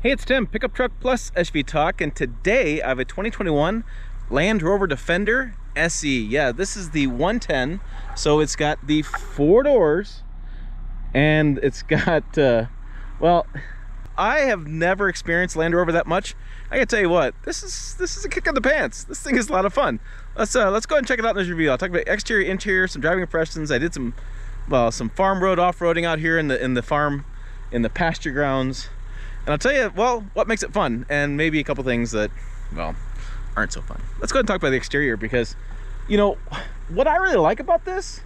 Hey, it's Tim, Pickup Truck Plus SUV Talk, and today I have a 2021 Land Rover Defender SE. Yeah, this is the 110, so it's got the 4 doors, and it's got, well, I have never experienced Land Rover that much. I gotta tell you what, this is a kick in the pants. This thing is a lot of fun. Let's go ahead and check it out in this review. I'll talk about exterior, interior, some driving impressions. I did some farm road off-roading out here in the farm, in the pasture grounds. And I'll tell you, well, what makes it fun, and maybe a couple things that, well, aren't so fun. Let's go ahead and talk about the exterior, because, you know, what I really like about this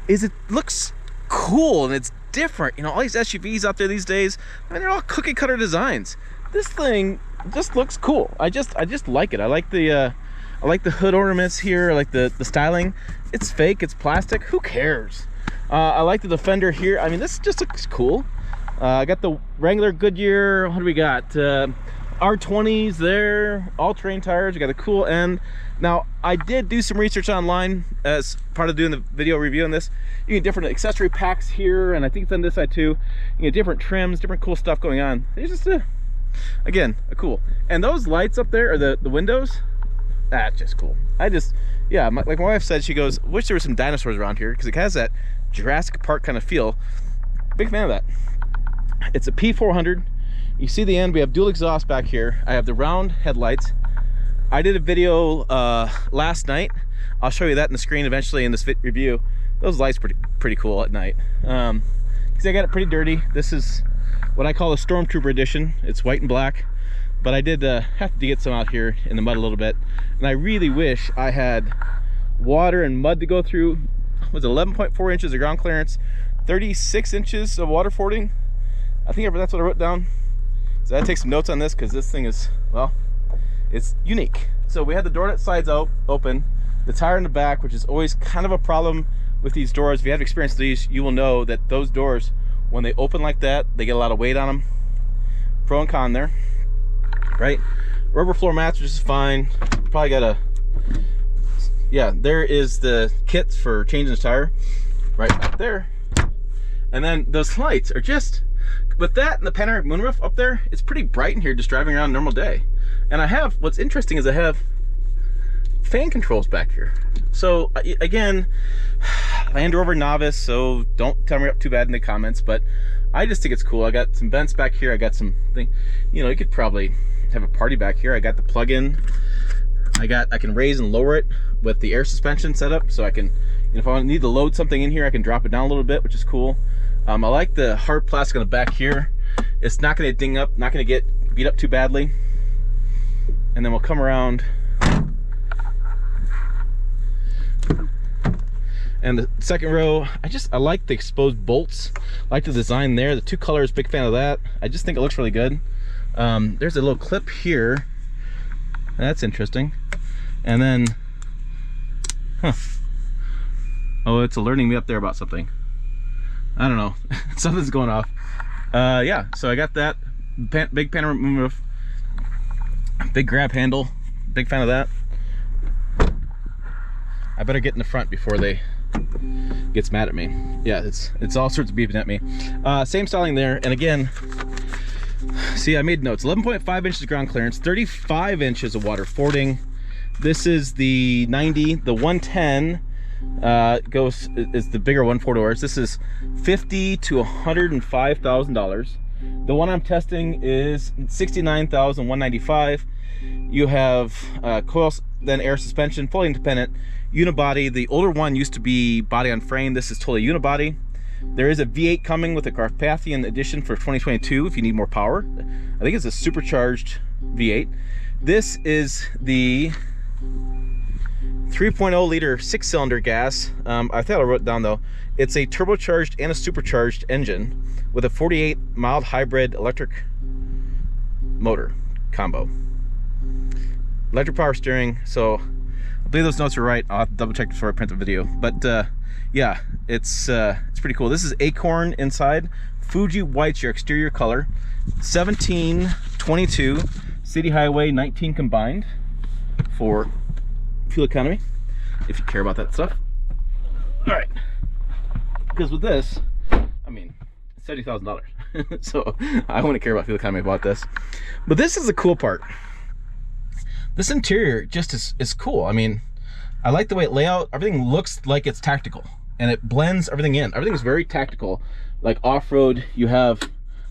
is it looks cool and it's different. You know, all these SUVs out there these days, I mean, they're all cookie cutter designs. This thing just looks cool. I just like it. I like the hood ornaments here. I like the styling. It's fake, it's plastic, who cares? I like the Defender here. I mean, this just looks cool. I got the Wrangler Goodyear, what do we got? R20s there, all-terrain tires. We got a cool end. Now, I did do some research online as part of doing the video review on this. You get different accessory packs here, and I think it's on this side too. You get different trims, different cool stuff going on. It's just, again, a cool. And those lights up there, or the windows, that's just cool. Yeah, like my wife said, she goes, wish there were some dinosaurs around here, because it has that Jurassic Park kind of feel. Big fan of that. It's a P400. You see the end, we have dual exhaust back here. I have the round headlights. I did a video last night. I'll show you that in the screen eventually in this review. Those lights pretty cool at night. Because I got it pretty dirty. This is what I call the Stormtrooper edition. It's white and black, but I did have to get some out here in the mud a little bit, and I really wish I had water and mud to go through. It was 11.4 inches of ground clearance, 36 inches of water fording. I think that's what I wrote down. So I take some notes on this, because this thing is, well, it's unique. So we had the door that slides out open, the tire in the back, which is always kind of a problem with these doors. If you have experienced these, you will know that those doors, when they open like that, they get a lot of weight on them. Pro and con there, right? Rubber floor mats, which is fine. Probably got yeah, there is the kits for changing the tire right back there. And then those lights are just, with that and the panoramic moonroof up there, it's pretty bright in here just driving around a normal day. And what's interesting is I have fan controls back here. So again, Land Rover novice, so don't tell me up too bad in the comments, but I just think it's cool. I got some vents back here. I got some thing, you know, you could probably have a party back here. I got the plug-in. I can raise and lower it with the air suspension setup, so I can, you know, if I need to load something in here, I can drop it down a little bit, which is cool. I like the hard plastic on the back here. It's not going to ding up, not going to get beat up too badly. And then we'll come around. And the second row, I like the exposed bolts. I like the design there. The two colors, big fan of that. I just think it looks really good. There's a little clip here. That's interesting. And then, oh, it's alerting me up there about something. I don't know. Something's going off. Yeah, so I got that. Big panoramic moonroof. Big grab handle. Big fan of that. I better get in the front before they gets mad at me. Yeah, it's all sorts of beeping at me. Same styling there. And again, see, I made notes. 11.5 inches of ground clearance, 35 inches of water fording. This is the 90. The 110 is the bigger one, 4 doors. This is $50,000 to $105,000. The one I'm testing is $69,195. You have coils, then air suspension, fully independent, unibody. The older one used to be body on frame. This is totally unibody. There is a V8 coming with a Carpathian edition for 2022 if you need more power. I think it's a supercharged V8. This is the 3.0 liter 6-cylinder gas. I thought I wrote it down though. It's a turbocharged and a supercharged engine with a 48 mild hybrid electric motor combo. Electric power steering. So I believe those notes are right. I'll have to double check before I print the video. But yeah, it's pretty cool. This is Acorn inside. Fuji white's your exterior color. 1722 city highway, 19 combined for fuel economy, if you care about that stuff. All right, because with this, I mean, $70,000. So I wouldn't care about fuel economy about this. But this is the cool part. This interior just is cool. I mean, I like the way it lays out. Everything looks like it's tactical, and it blends everything in. Everything is very tactical. Like off-road, you have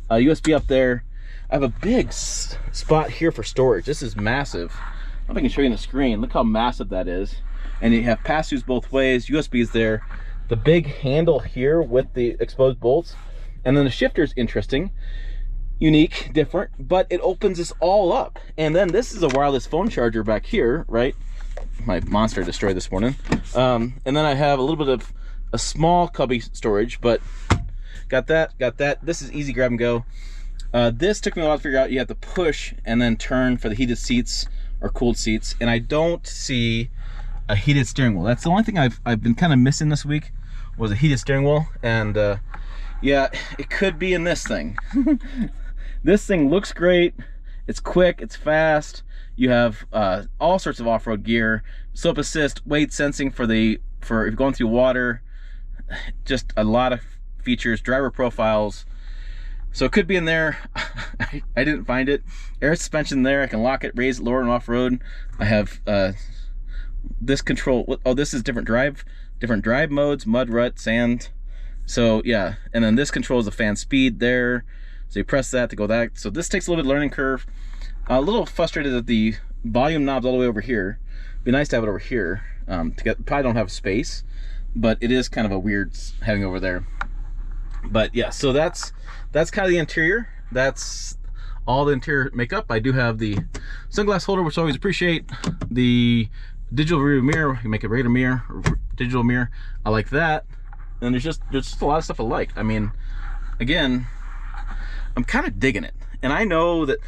a USB up there. I have a big spot here for storage. This is massive. I don't know if I can show you on the screen. Look how massive that is. And you have pass-throughs both ways. USB is there. The big handle here with the exposed bolts. And then the shifter is interesting, unique, different, but it opens this all up. And then this is a wireless phone charger back here, right? My monster destroyed this morning. And then I have a little bit of a small cubby storage, but got that. This is easy grab and go. This took me a while to figure out. You have to push and then turn for the heated seats or cooled seats. And I don't see a heated steering wheel. That's the only thing I've been kind of missing this week, was a heated steering wheel. And yeah, it could be in this thing. This thing looks great. It's quick, it's fast. You have all sorts of off-road gear, slope assist, weight sensing for if you're going through water. Just a lot of features, driver profiles. So it could be in there. I didn't find it. Air suspension there. I can lock it, raise it, lower, and off-road. I have this control. Oh, this is different drive modes: mud, rut, sand. So yeah, and then this controls the fan speed there. So you press that to go that. So this takes a little bit of learning curve. A little frustrated that the volume knob's all the way over here. Be nice to have it over here. Probably don't have space, but it is kind of a weird having over there. But yeah, so that's kind of the interior. That's all the interior makeup. I do have the sunglass holder, which I always appreciate. The digital rear mirror, you make a regular mirror or digital mirror. I like that. And there's just a lot of stuff I like. I mean, again, I'm kind of digging it. And I know that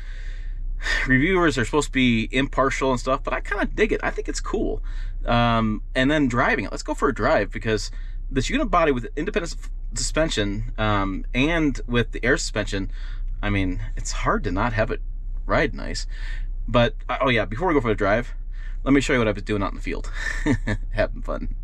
reviewers are supposed to be impartial and stuff, but I kind of dig it. I think it's cool. And then driving it. Let's go for a drive, because this unibody with independent suspension and with the air suspension, I mean, it's hard to not have it ride nice. But oh yeah, before we go for the drive, let me show you what I was doing out in the field. Having fun.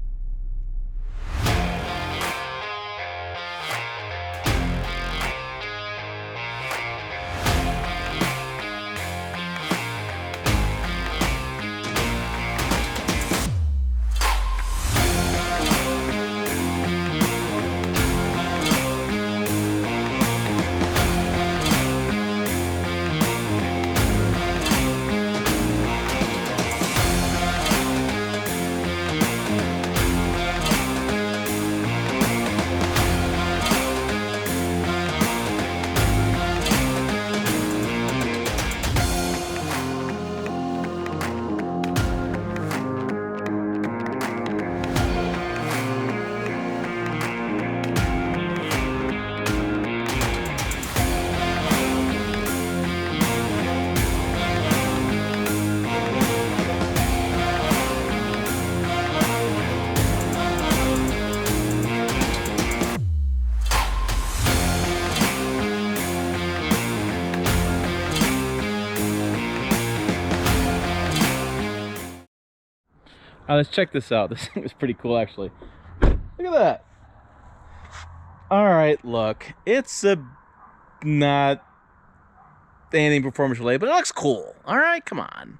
Let's check this out. This thing is pretty cool, actually. Look at that. All right, look. It's not anything performance related, but it looks cool. All right, come on.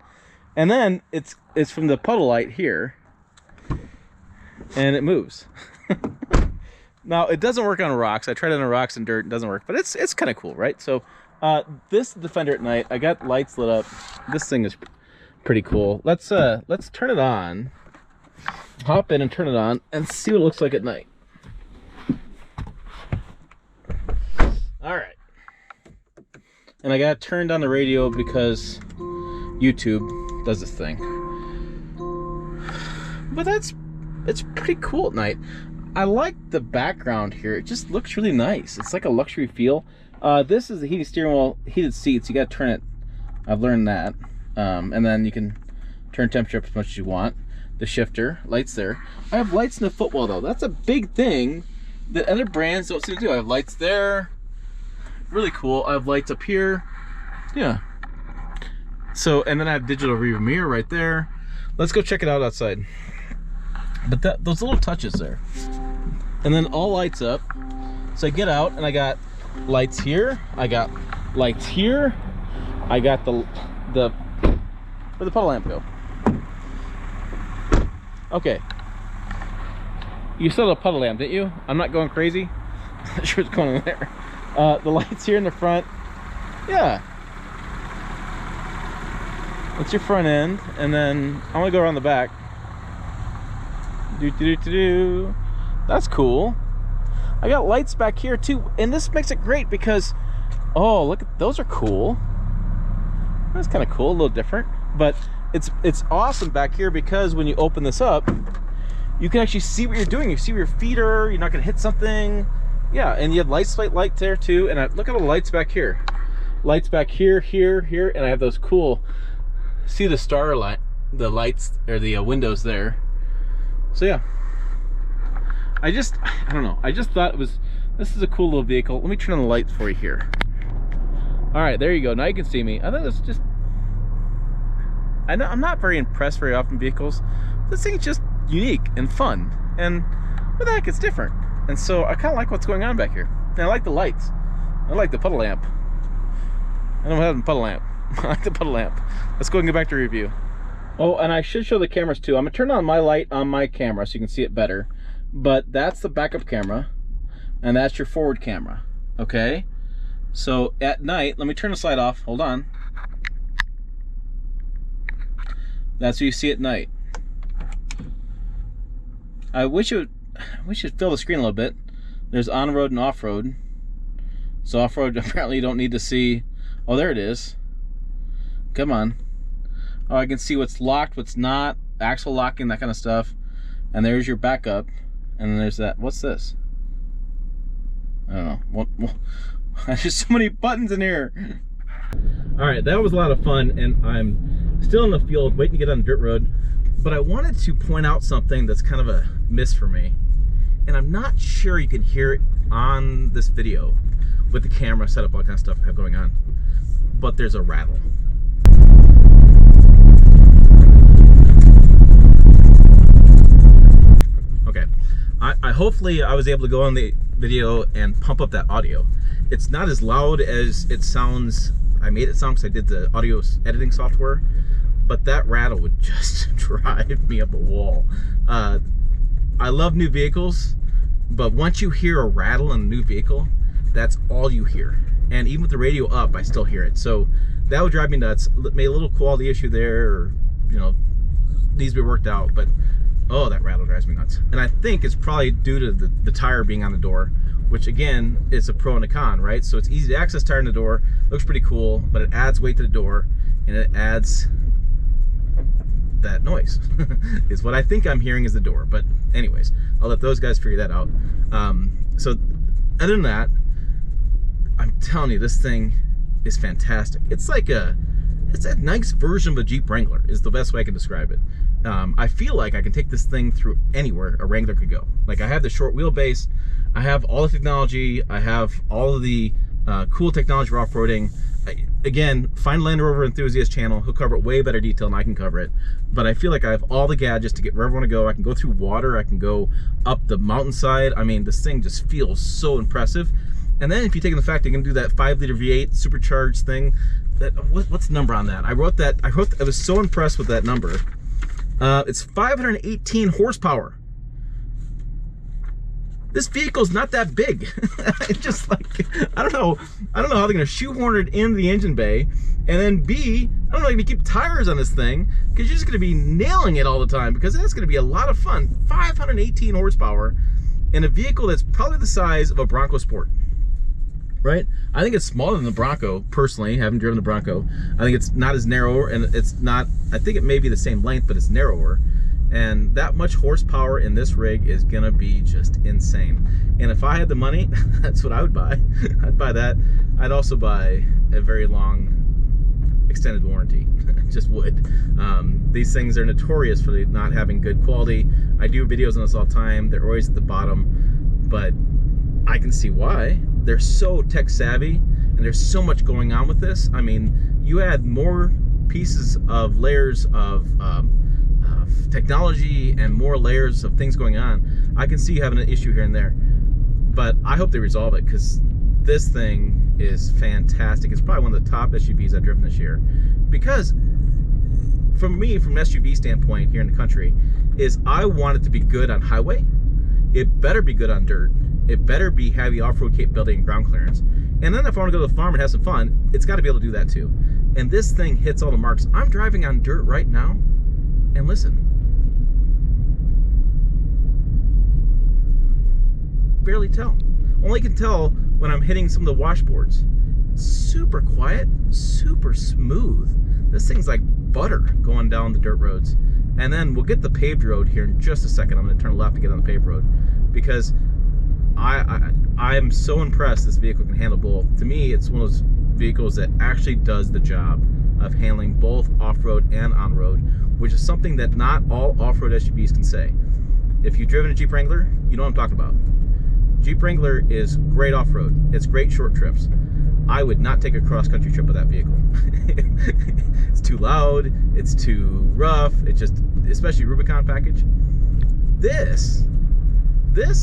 And then it's from the puddle light here, and it moves. Now it doesn't work on rocks. I tried it on rocks and dirt. It doesn't work, but it's kind of cool, right? So this Defender at night, I got lights lit up. This thing is pretty cool. Let's turn it on. Hop in and turn it on and see what it looks like at night. All right. And I got turned on the radio because YouTube does this thing. But it's pretty cool at night. I like the background here. It just looks really nice. It's like a luxury feel. This is the heated steering wheel, heated seats. You got to turn it. I've learned that. And then you can turn temperature up as much as you want. The shifter, lights there. I have lights in the footwell though. That's a big thing that other brands don't seem to do. I have lights there. Really cool. I have lights up here. Yeah. So, and then I have digital rear mirror right there. Let's go check it out outside. But those little touches there. And then all lights up. So I get out and I got lights here. I got lights here. I got where'd the puddle lamp go? Okay. You saw the puddle lamp, didn't you? I'm not going crazy. I'm not sure what's going on there. The lights here in the front. Yeah. That's your front end. And then I'm gonna go around the back. That's cool. I got lights back here too. And this makes it great because, oh, look, those are cool. That's kind of cool, a little different. But it's awesome back here because when you open this up, you can actually see what you're doing. You see where your feet are. You're not going to hit something. Yeah, and you have light there too. And look at the lights back here. Lights back here, here, and I have those cool. See the star light, the lights or the windows there. So yeah, I don't know. I just thought this is a cool little vehicle. Let me turn on the lights for you here. All right, there you go. Now you can see me. I thought this just. I know I'm not very impressed very often with vehicles. This thing's just unique and fun, and what the heck, it's different. And so I kind of like what's going on back here. And I like the lights. I like the puddle lamp. I don't have the puddle lamp. I like the puddle lamp. Let's go and get back to review. Oh, and I should show the cameras too. I'm gonna turn on my light on my camera so you can see it better. But that's the backup camera, and that's your forward camera. Okay. So at night, let me turn the light off. Hold on. That's what you see at night. I wish it would fill the screen a little bit. There's on-road and off-road. So off-road, apparently you don't need to see. Oh, there it is. Come on. Oh, I can see what's locked, what's not, axle locking, that kind of stuff. And there's your backup. And then there's that. What's this? I don't know. There's so many buttons in here. All right, that was a lot of fun, and I'm still in the field waiting to get on the dirt road. But I wanted to point out something that's kind of a miss for me. And I'm not sure you can hear it on this video with the camera set up, all kind of stuff I have going on. But there's a rattle. Okay, hopefully I was able to go on the video and pump up that audio. It's not as loud as it sounds. I made it sound because I did the audio editing software, but that rattle would just drive me up a wall. I love new vehicles, but once you hear a rattle in a new vehicle, that's all you hear. And even with the radio up, I still hear it. So that would drive me nuts. Made a little quality issue there, or, you know, needs to be worked out, but oh, that rattle drives me nuts. And I think it's probably due to the tire being on the door, which again, is a pro and a con, right? So it's easy to access tire in the door, looks pretty cool, but it adds weight to the door, and it adds that noise. Is what I think I'm hearing is the door. But anyways, I'll let those guys figure that out. So other than that, I'm telling you, this thing is fantastic. It's like it's a nice version of a Jeep Wrangler is the best way I can describe it. I feel like I can take this thing through anywhere a Wrangler could go. Like, I have the short wheelbase, I have all the technology, I have all of the cool technology for off-roading. Again, find Land Rover Enthusiast channel. He'll cover it way better detail than I can cover it. But I feel like I have all the gadgets to get wherever I want to go. I can go through water, I can go up the mountainside. I mean, this thing just feels so impressive. And then if you take in the fact you can do that 5-liter V8 supercharged thing, what's the number on that? I was so impressed with that number. It's 518 horsepower. This vehicle's not that big. It's just like, I don't know how they're gonna shoehorn it in the engine bay, and then B, I don't know if you keep tires on this thing, because you're just gonna be nailing it all the time, because that's gonna be a lot of fun. 518 horsepower in a vehicle that's probably the size of a Bronco Sport. Right? I think it's smaller than the Bronco, personally. I haven't driven the Bronco. I think it's not as narrow, and it's not, I think it may be the same length, but it's narrower. And that much horsepower in this rig is gonna be just insane. And if I had the money, that's what I would buy. I'd buy that. I'd also buy a very long extended warranty. Just would. These things are notorious for not having good quality. I do videos on this all the time. They're always at the bottom, but I can see why. They're so tech savvy, and there's so much going on with this. I mean, you add more pieces of layers of technology and more layers of things going on. I can see you having an issue here and there, but I hope they resolve it, because this thing is fantastic. It's probably one of the top SUVs I've driven this year, because for me, from an SUV standpoint here in the country, is I want it to be good on highway. It better be good on dirt. It better be heavy off-road capability and ground clearance. And then if I want to go to the farm and have some fun, it's got to be able to do that too. And this thing hits all the marks. I'm driving on dirt right now, and listen. Barely tell. Only can tell when I'm hitting some of the washboards. Super quiet, super smooth. This thing's like butter going down the dirt roads. And then we'll get the paved road here in just a second. I'm going to turn left to get on the paved road, because I am so impressed this vehicle can handle both. To me, it's one of those vehicles that actually does the job of handling both off-road and on-road, which is something that not all off-road SUVs can say. If you've driven a Jeep Wrangler, you know what I'm talking about. Jeep Wrangler is great off-road. It's great short trips. I would not take a cross-country trip with that vehicle. It's too loud, it's too rough, it just, especially Rubicon package. This,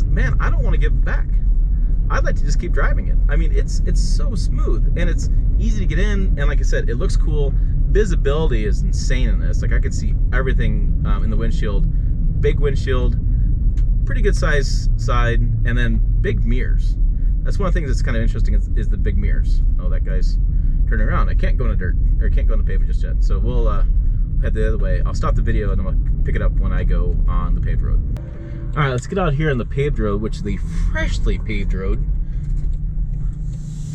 man, I don't want to give it back. I'd like to just keep driving it. I mean, it's so smooth, and it's easy to get in, and like I said, it looks cool. Visibility is insane in this. Like, I could see everything in the windshield. Big windshield, pretty good size side, and then big mirrors. That's one of the things that's kind of interesting is the big mirrors. Oh, that guy's turning around. I can't go in the dirt, or I can't go in the pavement just yet. So we'll head the other way. I'll stop the video and then I'll pick it up when I go on the paved road. All right, let's get out here on the paved road, which is the freshly paved road.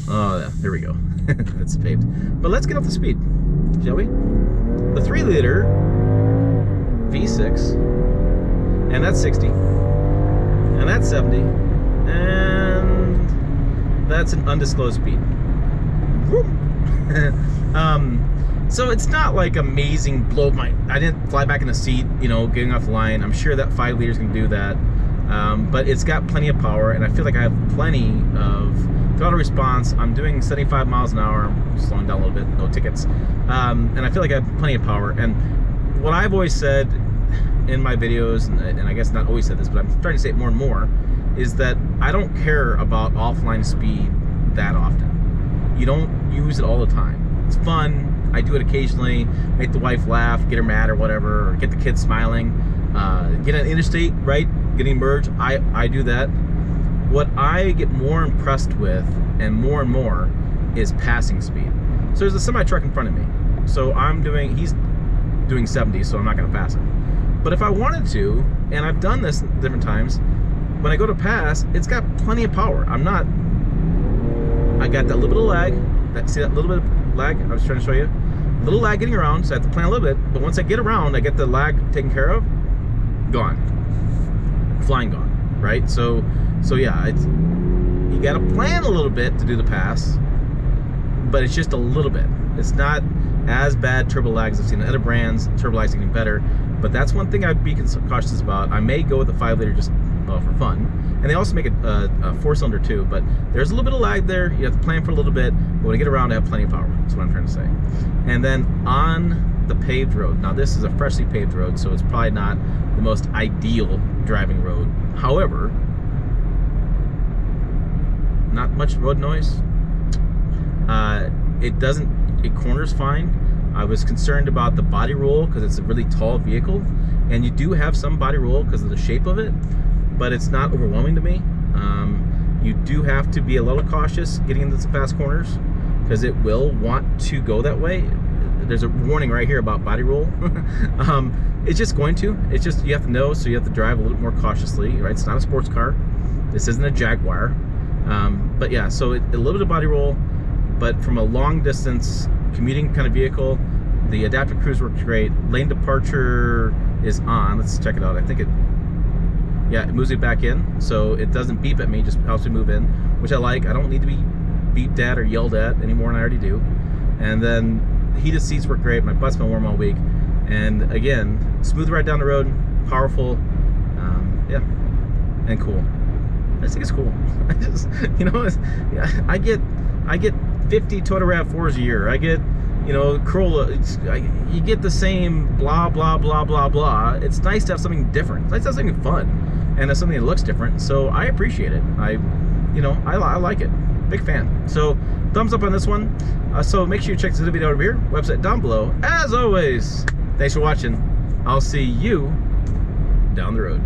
Oh, yeah, there we go. It's paved. But let's get up to speed, shall we? The 3-liter V6, and that's 60, and that's 70, and that's an undisclosed speed. So it's not like amazing blow my, I didn't fly back in the seat, you know, getting off the line. I'm sure that 5 liters can do that, but it's got plenty of power, and I feel like I have plenty of throttle response. I'm doing 75 miles an hour. I'm slowing down a little bit, no tickets, and I feel like I have plenty of power. And what I've always said in my videos, and I guess not always said this, but I'm starting to say it more and more, is that I don't care about offline speed that often. You don't use it all the time. It's fun. I do it occasionally, make the wife laugh, get her mad or whatever, or get the kids smiling. Get an interstate, right? Getting merged, I do that. What I get more impressed with and more is passing speed. So there's a semi-truck in front of me. So he's doing 70, so I'm not gonna pass him. But if I wanted to, and I've done this different times, when I go to pass, it's got plenty of power. I got that little bit of lag. See that little bit of lag I was trying to show you? A little lag getting around, so I have to plan a little bit, but once I get around, I get the lag taken care of, gone. Flying gone, right? So yeah, you gotta plan a little bit to do the pass, but it's just a little bit. It's not as bad turbo lag as I've seen in other brands. Turbo lag's getting better, but that's one thing I'd be cautious about. I may go with a 5-liter just for fun. And they also make a 4-cylinder too, but there's a little bit of lag there. You have to plan for a little bit, but when I get around, I have plenty of power. That's what I'm trying to say. And then on the paved road, now this is a freshly paved road, so it's probably not the most ideal driving road. However, not much road noise. It corners fine. I was concerned about the body roll because it's a really tall vehicle, and you do have some body roll because of the shape of it, but it's not overwhelming to me. You do have to be a little cautious getting into some fast corners because it will want to go that way. There's a warning right here about body roll. It's just going to. It's just, you have to know, so you have to drive a little more cautiously, right? It's not a sports car. This isn't a Jaguar. But yeah, so a little bit of body roll, but from a long distance commuting kind of vehicle, the adaptive cruise works great. Lane departure is on. Let's check it out. I think it moves me back in, so it doesn't beep at me, just helps me move in, which I like. I don't need to be beeped at or yelled at anymore than I already do. And then heated seats work great. My butt's been warm all week. And again, smooth ride down the road, powerful, yeah, and cool. I just think it's cool. I just, you know, I get 50 Toyota RAV4s a year. I get, you know, Corolla. You get the same blah blah blah blah blah. It's nice to have something different. It's nice to have something fun, and something that looks different. So I appreciate it. I like it. Big fan. So thumbs up on this one. So make sure you check this video over here, website down below. As always, thanks for watching. I'll see you down the road.